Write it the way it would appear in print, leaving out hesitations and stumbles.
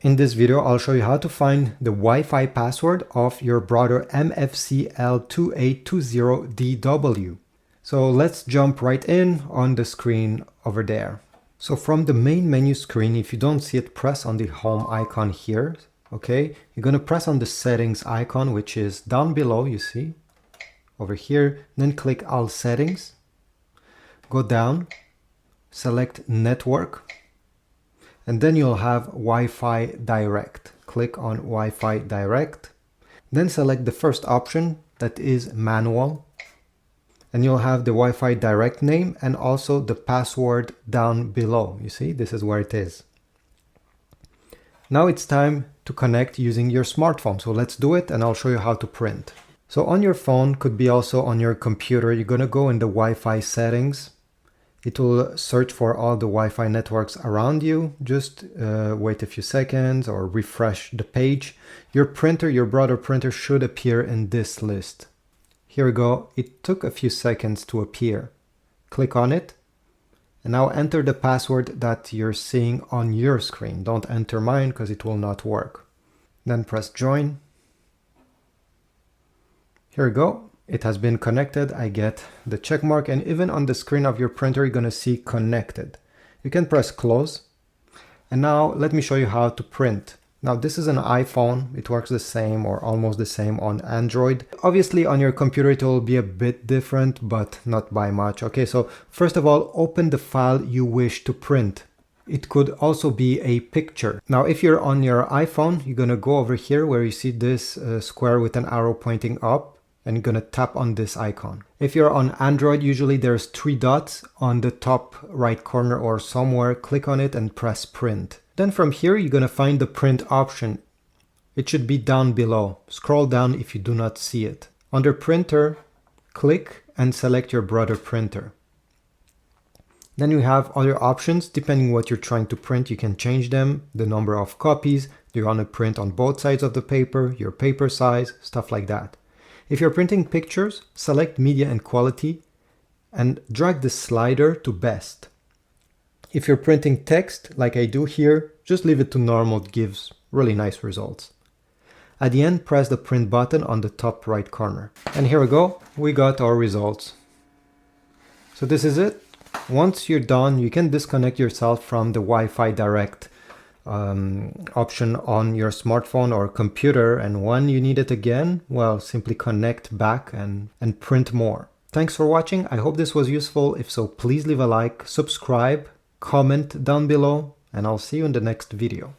In this video, I'll show you how to find the Wi-Fi password of your Brother MFC-L2820DW. So let's jump right in on the screen over there. So from the main menu screen, if you don't see it, press on the home icon here. Okay, you're going to press on the settings icon, which is down below, you see, over here. Then click all settings, go down, select network, and then you'll have Wi-Fi Direct. Click on Wi-Fi Direct, then select the first option, that is manual, and you'll have the Wi-Fi Direct name and also the password down below. You see, this is where it is. Now it's time to connect using your smartphone. So let's do it and I'll show you how to print. So on your phone, could be also on your computer, you're gonna go in the Wi-Fi settings. It will search for all the Wi-Fi networks around you. Just wait a few seconds or refresh the page. Your printer, your Brother printer, should appear in this list. Here we go. It took a few seconds to appear. Click on it. And now enter the password that you're seeing on your screen. Don't enter mine because it will not work. Then press join. Here we go. It has been connected. I get the check mark, and even on the screen of your printer, you're going to see connected. You can press close. And now let me show you how to print. Now this is an iPhone. It works the same or almost the same on Android. Obviously on your computer it will be a bit different, but not by much. Okay, so first of all, open the file you wish to print. It could also be a picture. Now if you're on your iPhone, you're going to go over here where you see this square with an arrow pointing up. And you're going to tap on this icon. If you're on Android, usually there's 3 dots on the top right corner or somewhere. Click on it and press print. Then from here, you're going to find the print option. It should be down below. Scroll down if you do not see it. Under printer, click and select your Brother printer. Then you have other options. Depending what you're trying to print, you can change them. The number of copies, do you want to print on both sides of the paper, your paper size, stuff like that. If you're printing pictures, select media and quality and drag the slider to best. If you're printing text, like I do here, just leave it to normal. It gives really nice results. At the end, press the print button on the top right corner. And here we go, we got our results. So this is it. Once you're done, you can disconnect yourself from the Wi-Fi Direct option on your smartphone or computer, and when you need it again, well, simply connect back and print more. Thanks for watching. I hope this was useful. If so, please leave a like, subscribe, comment down below, and I'll see you in the next video.